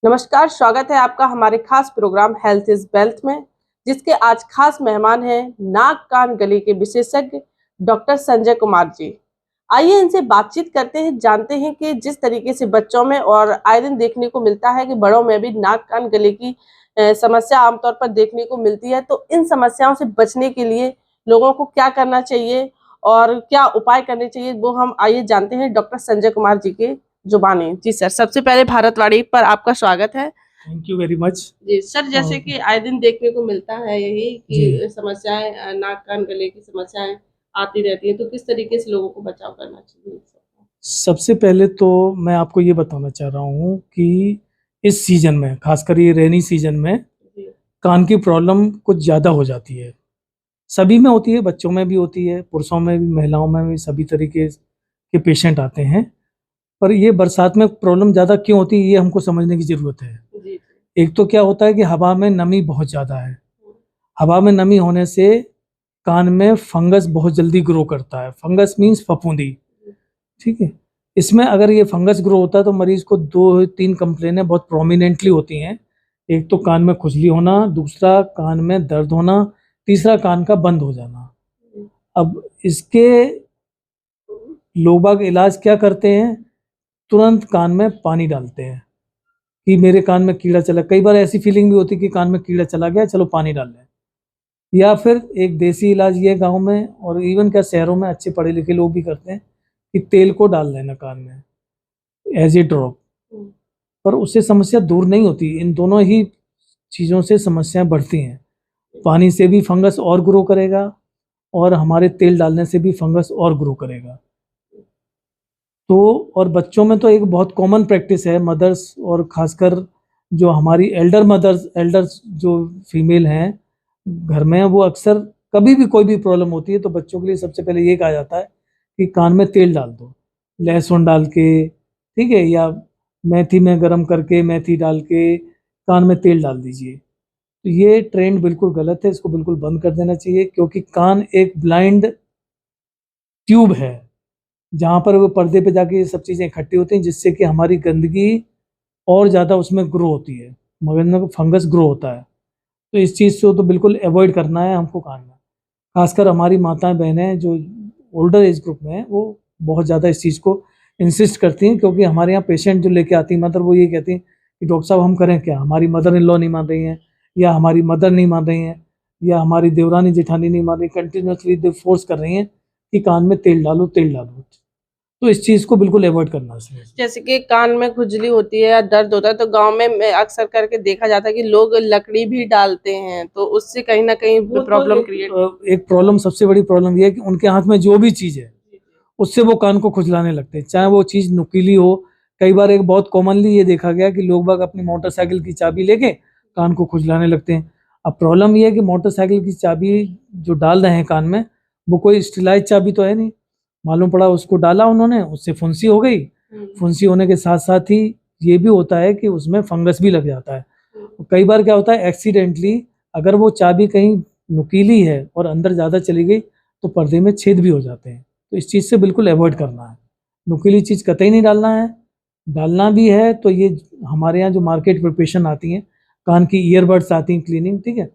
नमस्कार, स्वागत है आपका हमारे खास प्रोग्राम हेल्थ इज वेल्थ में, जिसके आज खास मेहमान हैं नाक कान गले के विशेषज्ञ डॉक्टर संजय कुमार जी। आइए इनसे बातचीत करते हैं, जानते हैं कि जिस तरीके से बच्चों में और आए दिन देखने को मिलता है कि बड़ों में भी नाक कान गले की समस्या आमतौर पर देखने को मिलती है, तो इन समस्याओं से बचने के लिए लोगों को क्या करना चाहिए और क्या उपाय करने चाहिए, वो हम आइए जानते हैं डॉक्टर संजय कुमार जी के जुबानी। जी सर, सबसे पहले भारतवाणी पर आपका स्वागत है। Thank you very much. जी सर, जैसे कि आए दिन देखने को मिलता है यही जी, कि समस्याएं नाक कान गले की समस्याएं आती रहती हैं, तो किस तरीके से लोगों को बचाव करना चाहिए इन सबका? सबसे पहले तो मैं आपको ये बताना चाह रहा हूँ कि इस सीज़न में, खासकर ये रेनी सीज़न में, जी। कान की प्रॉब्लम कुछ ज़्यादा हो जाती है। सभी में होती है, बच्चों में भी होती है, पुरुषों में भी, महिलाओं में भी, सभी तरीके के पेशेंट आते हैं। पर ये बरसात में प्रॉब्लम ज़्यादा क्यों होती है, ये हमको समझने की ज़रूरत है। जी जी। एक तो क्या होता है कि हवा में नमी बहुत ज़्यादा है। हवा में नमी होने से कान में फंगस बहुत जल्दी ग्रो करता है। फंगस मीन्स फफूंदी, ठीक है। इसमें अगर ये फंगस ग्रो होता है तो मरीज को 2-3 कंप्लेनें बहुत प्रोमिनेंटली होती हैं। एक तो कान में खुजली होना, दूसरा कान में दर्द होना, तीसरा कान का बंद हो जाना। अब इसके लोग बाग इलाज क्या करते हैं, तुरंत कान में पानी डालते हैं कि मेरे कान में कीड़ा चला। कई बार ऐसी फीलिंग भी होती है कि कान में कीड़ा चला गया, चलो पानी डाल लें। या फिर एक देसी इलाज ये गांव में और इवन क्या शहरों में अच्छे पढ़े लिखे लोग भी करते हैं कि तेल को डाल लेना कान में एज ए ड्रॉप। पर उससे समस्या दूर नहीं होती, इन दोनों ही चीज़ों से समस्याएं बढ़ती हैं। पानी से भी फंगस और ग्रो करेगा और हमारे तेल डालने से भी फंगस और ग्रो करेगा। तो और बच्चों में तो एक बहुत कॉमन प्रैक्टिस है, मदर्स और खासकर जो हमारी एल्डर्स जो फीमेल हैं घर में, वो अक्सर कभी भी कोई भी प्रॉब्लम होती है तो बच्चों के लिए सबसे पहले ये कहा जाता है कि कान में तेल डाल दो, लहसुन डाल के, ठीक है, या मेथी में गरम करके मेथी डाल के कान में तेल डाल दीजिए। तो ये ट्रेंड बिल्कुल गलत है, इसको बिल्कुल बंद कर देना चाहिए, क्योंकि कान एक ब्लाइंड ट्यूब है जहाँ पर वो पर्दे पे जाके ये सब चीज़ें इकट्ठी होती हैं, जिससे कि हमारी गंदगी और ज़्यादा उसमें ग्रो होती है, मगर में फंगस ग्रो होता है। तो इस चीज़ से तो बिल्कुल अवॉइड करना है हमको कान में। खासकर हमारी माताएं बहनें जो ओल्डर एज ग्रुप में हैं, वो बहुत ज़्यादा इस चीज़ को इंसिस्ट करती हैं, क्योंकि हमारे यहाँ पेशेंट जो लेके आती हैं मदर, वो ये कहती हैं कि डॉक्टर साहब हम करें क्या, हमारी मदर इन लॉ नहीं मान रही हैं, या हमारी मदर नहीं मान रही हैं, या हमारी देवरानी जेठानी नहीं मान रही, कंटिन्यूसली दे फोर्स कर रही हैं कि कान में तेल डालो तेल डालो। तो इस चीज़ को बिल्कुल अवॉइड करना चाहिए। जैसे कि कान में खुजली होती है या दर्द होता है, तो गांव में अक्सर करके देखा जाता है कि लोग लकड़ी भी डालते हैं, तो उससे कहीं ना कहीं वो तो प्रॉब्लम क्रिएट। एक प्रॉब्लम, सबसे बड़ी प्रॉब्लम ये है कि उनके हाथ में जो भी चीज़ है उससे वो कान को खुजलाने लगते हैं, चाहे वो चीज़ नुकीली हो। कई बार एक बहुत कॉमनली ये देखा गया कि लोग बाग अपनी मोटरसाइकिल की चाबी लेके कान को खुजलाने लगते हैं। अब प्रॉब्लम ये है कि मोटरसाइकिल की चाबी जो डाल रहे हैं कान में, वो कोई स्टिलाइज चाबी तो है नहीं। मालूम पड़ा उसको डाला उन्होंने, उससे फुंसी हो गई। फुंसी होने के साथ साथ ही ये भी होता है कि उसमें फंगस भी लग जाता है। कई बार क्या होता है, एक्सीडेंटली अगर वो चाबी कहीं नुकीली है और अंदर ज़्यादा चली गई तो पर्दे में छेद भी हो जाते हैं। तो इस चीज़ से बिल्कुल अवॉइड करना है, नुकीली चीज़ कतई नहीं डालना है। डालना भी है तो ये हमारे यहाँ जो मार्केट प्रिपरेशन आती हैं, कान की ईयरबड्स आती हैं क्लीनिंग, ठीक है,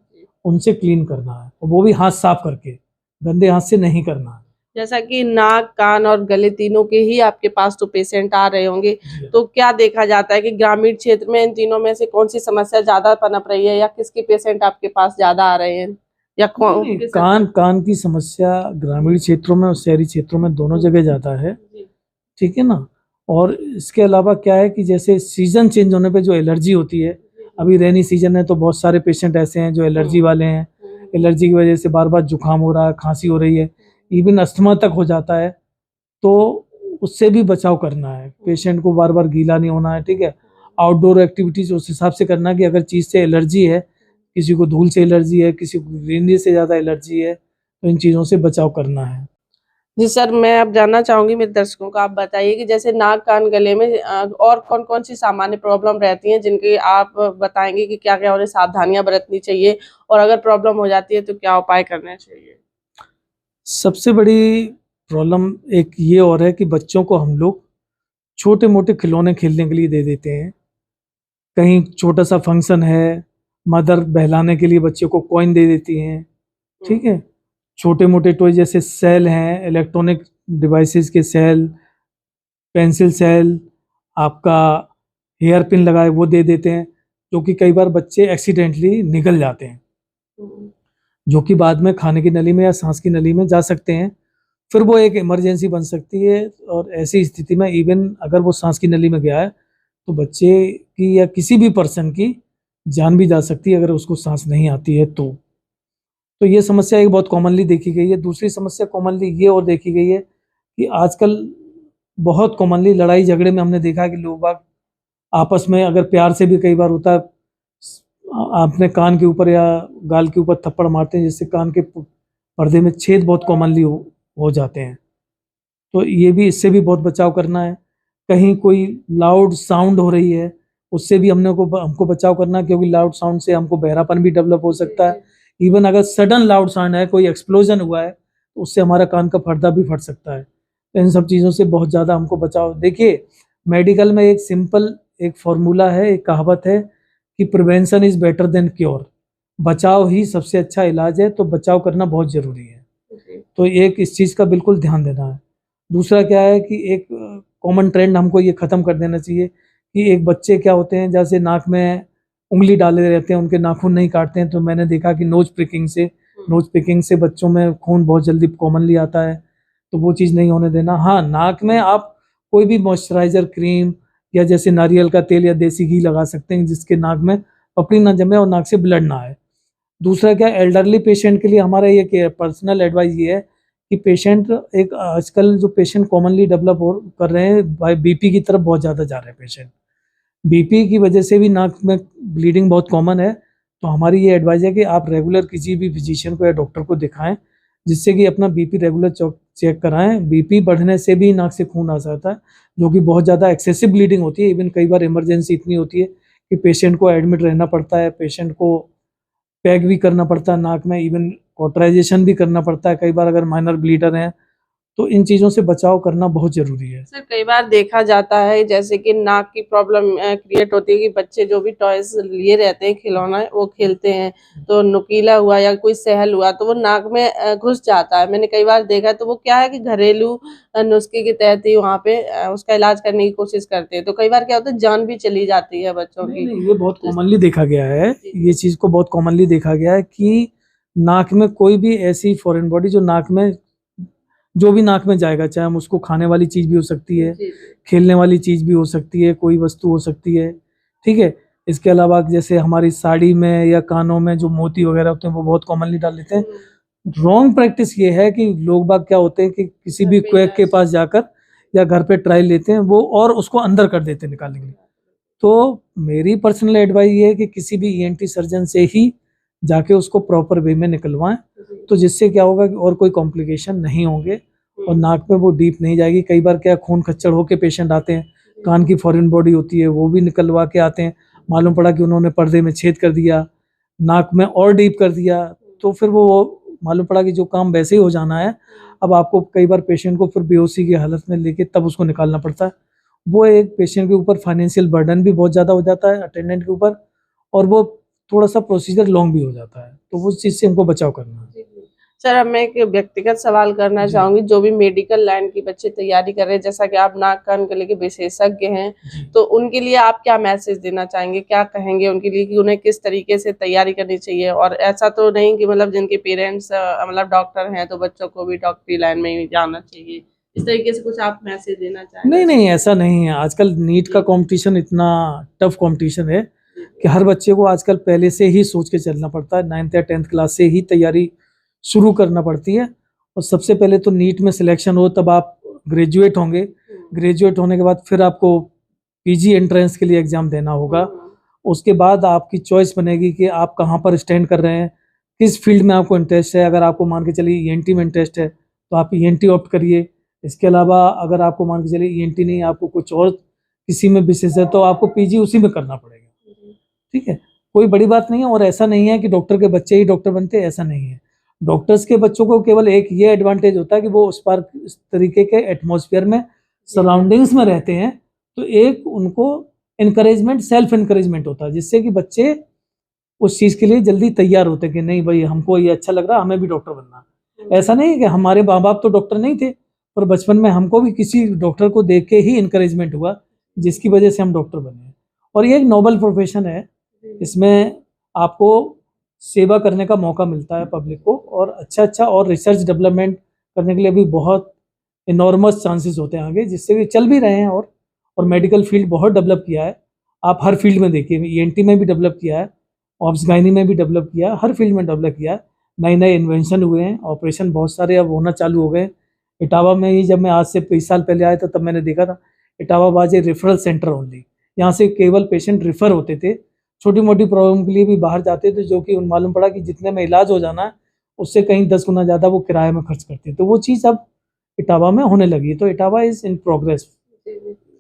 उनसे क्लीन करना है, और वो भी हाथ साफ करके, गंदे हाथ से नहीं करना है। जैसा कि नाक कान और गले तीनों के ही आपके पास तो पेशेंट आ रहे होंगे, तो क्या देखा जाता है कि ग्रामीण क्षेत्र में इन तीनों में से कौन सी समस्या ज्यादा पनप रही है, या किसके पेशेंट आपके पास ज्यादा आ रहे हैं, या नहीं, कान कान की समस्या ग्रामीण क्षेत्रों में और शहरी क्षेत्रों में दोनों जगह ज़्यादा है, ठीक है ना। और इसके अलावा क्या है कि जैसे सीजन चेंज होने पे जो एलर्जी होती है, अभी रेनी सीजन है तो बहुत सारे पेशेंट ऐसे हैं जो एलर्जी वाले हैं। एलर्जी की वजह से बार बार जुकाम हो रहा है, खांसी हो रही है, इवन अस्थमा तक हो जाता है। तो उससे भी बचाव करना है, पेशेंट को बार बार गीला नहीं होना है, ठीक है। आउटडोर एक्टिविटीज उस हिसाब से करना है कि अगर चीज़ से एलर्जी है, किसी को धूल से एलर्जी है, किसी को ग्रीनरी से ज़्यादा एलर्जी है, तो इन चीज़ों से बचाव करना है। जी सर, मैं अब जानना चाहूंगी मेरे दर्शकों को, आप बताइए कि जैसे नाक कान गले में और कौन कौन सी सामान्य प्रॉब्लम रहती हैं जिनके आप बताएंगे कि क्या क्या उन्हें सावधानियां बरतनी चाहिए, और अगर प्रॉब्लम हो जाती है तो क्या उपाय करने चाहिए? सबसे बड़ी प्रॉब्लम एक ये और है कि बच्चों को हम लोग छोटे मोटे खिलौने खेलने के लिए दे देते हैं, कहीं छोटा सा फंक्शन है, मदर बहलाने के लिए बच्चे को कॉइन दे देती हैं, ठीक है। छोटे मोटे टॉय जैसे सेल हैं, इलेक्ट्रॉनिक डिवाइसेस के सेल, पेंसिल सेल, आपका हेयर पिन लगाए वो दे देते हैं, जो कि कई बार बच्चे एक्सीडेंटली निगल जाते हैं, जो कि बाद में खाने की नली में या सांस की नली में जा सकते हैं। फिर वो एक इमरजेंसी बन सकती है, और ऐसी स्थिति में इवन अगर वो सांस की नली में गया है तो बच्चे की या किसी भी पर्सन की जान भी जा सकती है अगर उसको सांस नहीं आती है तो ये समस्या एक बहुत कॉमनली देखी गई है। दूसरी समस्या कॉमनली ये और देखी गई है कि आजकल बहुत कॉमनली लड़ाई झगड़े में हमने देखा है कि लोग बाग आपस में, अगर प्यार से भी कई बार होता है, अपने कान के ऊपर या गाल के ऊपर थप्पड़ मारते हैं, जिससे कान के पर्दे में छेद बहुत कॉमनली हो जाते हैं। तो ये भी, इससे भी बहुत बचाव करना है। कहीं कोई लाउड साउंड हो रही है, उससे भी हमको बचाव करना है, क्योंकि लाउड साउंड से हमको बहरापन भी डेवलप हो सकता है। इवन अगर सडन लाउड साउंड है, कोई एक्सप्लोजन हुआ है, तो उससे हमारा कान का पर्दा भी फट सकता है। तो इन सब चीज़ों से बहुत ज़्यादा हमको बचाव। देखिए, मेडिकल में एक सिंपल एक फॉर्मूला है, एक कहावत है कि prevention is better than cure. बचाव ही सबसे अच्छा इलाज है, तो बचाव करना बहुत ज़रूरी है। तो एक इस चीज़ का बिल्कुल ध्यान देना है। दूसरा क्या है कि एक कॉमन ट्रेंड हमको ये ख़त्म कर देना चाहिए कि एक बच्चे क्या होते हैं, जैसे नाक में उंगली डाले रहते हैं, उनके नाखून नहीं काटते हैं। तो मैंने देखा कि नोज पिकिंग से बच्चों में खून बहुत जल्दी कॉमनली आता है, तो वो चीज़ नहीं होने देना। हाँ, नाक में आप कोई भी मॉइस्चराइजर क्रीम या जैसे नारियल का तेल या देसी घी लगा सकते हैं, जिसके नाक में पपड़ी ना जमे और नाक से ब्लड ना आए। दूसरा क्या, एल्डरली पेशेंट के लिए हमारा ये पर्सनल एडवाइस ये है कि पेशेंट, एक आजकल जो पेशेंट कॉमनली डेवलप कर रहे हैं, बीपी की तरफ बहुत ज़्यादा जा रहे हैं पेशेंट। बीपी की वजह से भी नाक में ब्लीडिंग बहुत कॉमन है। तो हमारी ये एडवाइस है कि आप रेगुलर किसी भी फिजिशियन को या डॉक्टर को दिखाएं, जिससे कि अपना बीपी रेगुलर चेक कराएं। बीपी बढ़ने से भी नाक से खून आ जाता है, जो कि बहुत ज़्यादा एक्सेसिव ब्लीडिंग होती है। इवन कई बार इमरजेंसी इतनी होती है कि पेशेंट को एडमिट रहना पड़ता है, पेशेंट को पैक भी करना पड़ता है नाक में, इवन कॉटराइजेशन भी करना पड़ता है कई बार अगर माइनर ब्लीडर हैं। तो इन चीज़ों से बचाव करना बहुत ज़रूरी है। सर, कई बार देखा जाता है जैसे कि नाक की प्रॉब्लम क्रिएट होती है कि बच्चे जो भी टॉयज लिए रहते हैं, खिलौना वो खेलते हैं, तो नुकीला हुआ या कोई सहल हुआ तो वो नाक में घुस जाता है। मैंने कई बार देखा है, तो वो क्या है कि घरेलू नुस्खे के तहत ही वहाँ पे उसका इलाज करने की कोशिश करते हैं। तो कई बार क्या होता है, जान भी चली जाती है बच्चों की। नहीं, ये बहुत कॉमनली देखा गया है, ये चीज़ को बहुत कॉमनली देखा गया है कि नाक में कोई भी ऐसी फॉरेन बॉडी जो भी नाक में जाएगा, चाहे हम उसको खाने वाली चीज़ भी हो सकती है, खेलने वाली चीज़ भी हो सकती है, कोई वस्तु हो सकती है, ठीक है। इसके अलावा जैसे हमारी साड़ी में या कानों में जो मोती वगैरह होते हैं, वो बहुत कॉमनली डाल लेते हैं। रॉन्ग प्रैक्टिस ये है कि लोग बाग क्या होते हैं कि किसी भी क्वैक के पास जाकर या घर पे ट्रायल लेते हैं वो, और उसको अंदर कर देते हैं निकालने के लिए। तो मेरी पर्सनल एडवाइस ये है कि किसी भी ईएनटी सर्जन से ही जाके उसको प्रॉपर वे में निकलवाएं, तो जिससे क्या होगा कि और कोई कॉम्प्लिकेशन नहीं होंगे और नाक में वो डीप नहीं जाएगी। कई बार क्या, खून खच्चड़ होके पेशेंट आते हैं, कान की फॉरेन बॉडी होती है वो भी निकलवा के आते हैं, मालूम पड़ा कि उन्होंने पर्दे में छेद कर दिया, नाक में और डीप कर दिया, तो फिर वो मालूम पड़ा कि जो काम वैसे ही हो जाना है, अब आपको कई बार पेशेंट को फिर बेहोशी की हालत में लेके तब उसको निकालना पड़ता है। वो एक पेशेंट के ऊपर फाइनेंशियल बर्डन भी बहुत ज़्यादा हो जाता है अटेंडेंट के ऊपर, और वो थोड़ा सा प्रोसीजर लॉन्ग भी हो जाता है। तो उस चीज़ से हमको बचाव करना है। सर, अब मैं एक व्यक्तिगत सवाल करना चाहूंगी, जो भी मेडिकल लाइन की बच्चे तैयारी कर रहे हैं, जैसा कि आप नाक कान गले के विशेषज्ञ हैं, तो उनके लिए आप क्या मैसेज देना चाहेंगे, क्या कहेंगे उनके लिए कि उन्हें किस तरीके से तैयारी करनी चाहिए? और ऐसा तो नहीं कि मतलब जिनके पेरेंट्स मतलब डॉक्टर हैं तो बच्चों को भी डॉक्टरी लाइन में ही जाना चाहिए, इस तरीके से कुछ आप मैसेज देना चाहेंगे? नहीं, ऐसा नहीं है। आजकल नीट का कंपटीशन इतना टफ कंपटीशन है कि हर बच्चे को आजकल पहले से ही सोच के चलना पड़ता है। 9th या 10th क्लास से ही तैयारी शुरू करना पड़ती है, और सबसे पहले तो नीट में सिलेक्शन हो तब आप ग्रेजुएट होंगे। ग्रेजुएट होने के बाद फिर आपको पीजी एंट्रेंस के लिए एग्ज़ाम देना होगा। उसके बाद आपकी चॉइस बनेगी कि आप कहाँ पर स्टैंड कर रहे हैं, किस फील्ड में आपको इंटरेस्ट है। अगर आपको मान के चलिए ईएनटी में इंटरेस्ट है तो आप ईएनटी ऑप्ट करिए। इसके अलावा अगर आपको मान के चलिए ईएनटी नहीं, आपको कुछ और किसी में विशेष है, तो आपको पीजी उसी में करना पड़ेगा, ठीक है। कोई बड़ी बात नहीं है। और ऐसा नहीं है कि डॉक्टर के बच्चे ही डॉक्टर बनते हैं, ऐसा नहीं है। डॉक्टर्स के बच्चों को केवल एक ये एडवांटेज होता है कि वो इस तरीके के एटमॉस्फेयर में, सराउंडिंग्स में रहते हैं, तो एक उनको इनकरेजमेंट सेल्फ इनकरेजमेंट होता है, जिससे कि बच्चे उस चीज़ के लिए जल्दी तैयार होते हैं कि नहीं भाई हमको ये अच्छा लग रहा है, हमें भी डॉक्टर बनना है। ऐसा नहीं है कि हमारे माँ बाप तो डॉक्टर नहीं थे, पर बचपन में हमको भी किसी डॉक्टर को देख के ही इनकरेजमेंट हुआ, जिसकी वजह से हम डॉक्टर बने। और ये एक नोबल प्रोफेशन है, इसमें आपको सेवा करने का मौका मिलता है पब्लिक को, और अच्छा और रिसर्च डेवलपमेंट करने के लिए भी बहुत इनॉर्मस चांसेस होते हैं आगे, जिससे भी चल भी रहे हैं। और मेडिकल फील्ड बहुत डेवलप किया है। आप हर फील्ड में देखिए, ईएनटी में भी डेवलप किया है, ऑब्स गायनी में भी डेवलप किया है, हर फील्ड में डेवलप किया है। नए नए इन्वेंशन हुए हैं, ऑपरेशन बहुत सारे अब होना चालू हो गए। इटावा में ही जब मैं आज से 20 साल पहले आया था तब मैंने देखा था Etawah was a referral centre only. यहाँ से केवल पेशेंट रेफर होते थे, छोटी मोटी प्रॉब्लम के लिए भी बाहर जाते थे, जो कि उन मालूम पड़ा कि जितने में इलाज हो जाना है उससे कहीं 10 गुना ज़्यादा वो किराए में खर्च करते। तो वो चीज़ अब इटावा में होने लगी। तो इटावा इज इन प्रोग्रेस।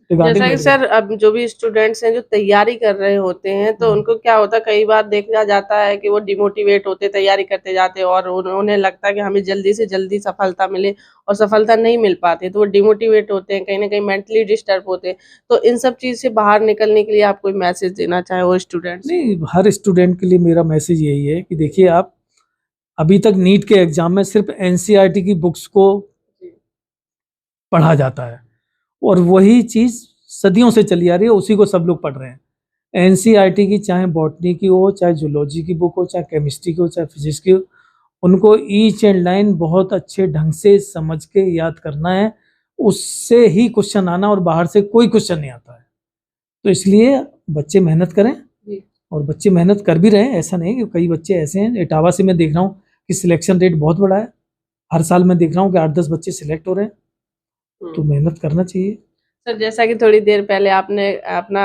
जैसा कि सर अब जो भी स्टूडेंट्स हैं जो तैयारी कर रहे होते हैं, तो उनको क्या होता है, कई बार देखा जाता है कि वो डिमोटिवेट होते, तैयारी करते जाते हैं और उन्हें लगता है कि हमें जल्दी से जल्दी सफलता मिले और सफलता नहीं मिल पाती, तो वो डिमोटिवेट होते हैं, कहीं ना कहीं मेंटली डिस्टर्ब होते हैं। तो इन सब चीज़ से बाहर निकलने के लिए आप कोई मैसेज देना चाहे वो स्टूडेंट्स? नहीं, हर स्टूडेंट के लिए मेरा मैसेज यही है कि देखिए, आप अभी तक नीट के एग्जाम में सिर्फ एनसीईआरटी की बुक्स को पढ़ा जाता है, और वही चीज़ सदियों से चली आ रही है, उसी को सब लोग पढ़ रहे हैं। एनसीईआरटी की चाहे बॉटनी की हो, चाहे जूलॉजी की बुक हो, चाहे केमिस्ट्री की हो, चाहे फिजिक्स की हो, उनको ईच एंड लाइन बहुत अच्छे ढंग से समझ के याद करना है, उससे ही क्वेश्चन आना, और बाहर से कोई क्वेश्चन नहीं आता है। तो इसलिए बच्चे मेहनत करें, और बच्चे मेहनत कर भी रहे हैं। ऐसा नहीं कि कई बच्चे ऐसे हैं, इटावा से मैं देख रहा हूँ कि सिलेक्शन रेट बहुत बड़ा है। हर साल मैं देख रहा हूँ कि 8-10 बच्चे सिलेक्ट हो रहे हैं, तो मेहनत करना चाहिए। सर जैसा कि थोड़ी देर पहले आपने अपना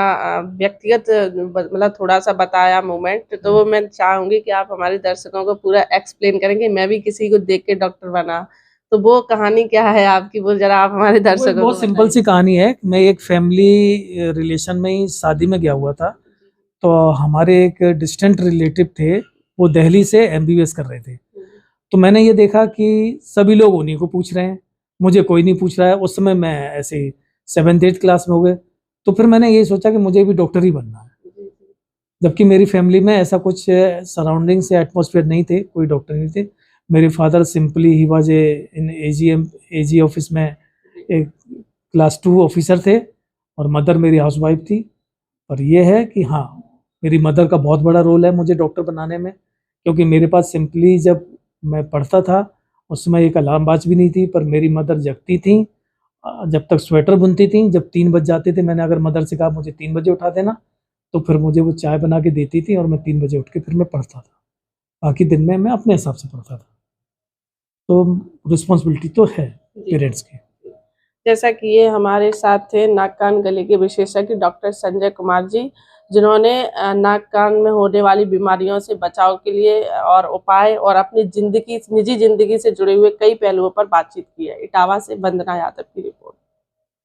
व्यक्तिगत मतलब थोड़ा सा बताया मोमेंट, तो वो मैं चाहूंगी कि आप हमारे दर्शकों को पूरा एक्सप्लेन करें कि मैं भी किसी को देख के डॉक्टर बना, तो वो कहानी क्या है आपकी, वो जरा आप हमारे दर्शकों को बहुत सिंपल सी कहानी है। मैं एक फैमिली रिलेशन में ही शादी में गया हुआ था, तो हमारे एक डिस्टेंट रिलेटिव थे, वो दिल्ली से एमबीबीएस कर रहे थे। तो मैंने ये देखा कि सभी लोग उन्हीं को पूछ रहे हैं, मुझे कोई नहीं पूछ रहा है। उस समय मैं ऐसे 7th-8th क्लास में हो गए, तो फिर मैंने ये सोचा कि मुझे भी डॉक्टर ही बनना है, जबकि मेरी फैमिली में ऐसा कुछ सराउंडिंग से एटमॉस्फेयर नहीं थे, कोई डॉक्टर नहीं थे। मेरे father simply he was in AG office में एक क्लास 2 ऑफिसर थे, और मदर मेरी हाउसवाइफ थी। पर यह है कि हाँ, मेरी मदर का बहुत बड़ा रोल है मुझे डॉक्टर बनाने में, क्योंकि मेरे पास सिंपली जब मैं पढ़ता था उस समय एक अलार्म बाज भी नहीं थी, पर मेरी मदर जगती थी, जब तक स्वेटर बुनती थी। जब 3 बज जाते थे, मैंने अगर मदर से कहा मुझे 3 बजे उठा देना, तो फिर मुझे वो चाय बना के देती थी, और मैं 3 बजे उठ के फिर मैं पढ़ता था। बाकी दिन में मैं अपने हिसाब से पढ़ता था। तो रिस्पॉन्सिबिलिटी तो है पेरेंट्स की। जैसा कि ये हमारे साथ थे नाक कान गले के विशेषज्ञ डॉक्टर संजय कुमार जी, जिन्होंने नाक कान में होने वाली बीमारियों से बचाव के लिए और उपाय और अपनी निजी जिंदगी से जुड़े हुए कई पहलुओं पर बातचीत की है। इटावा से वंदना यादव की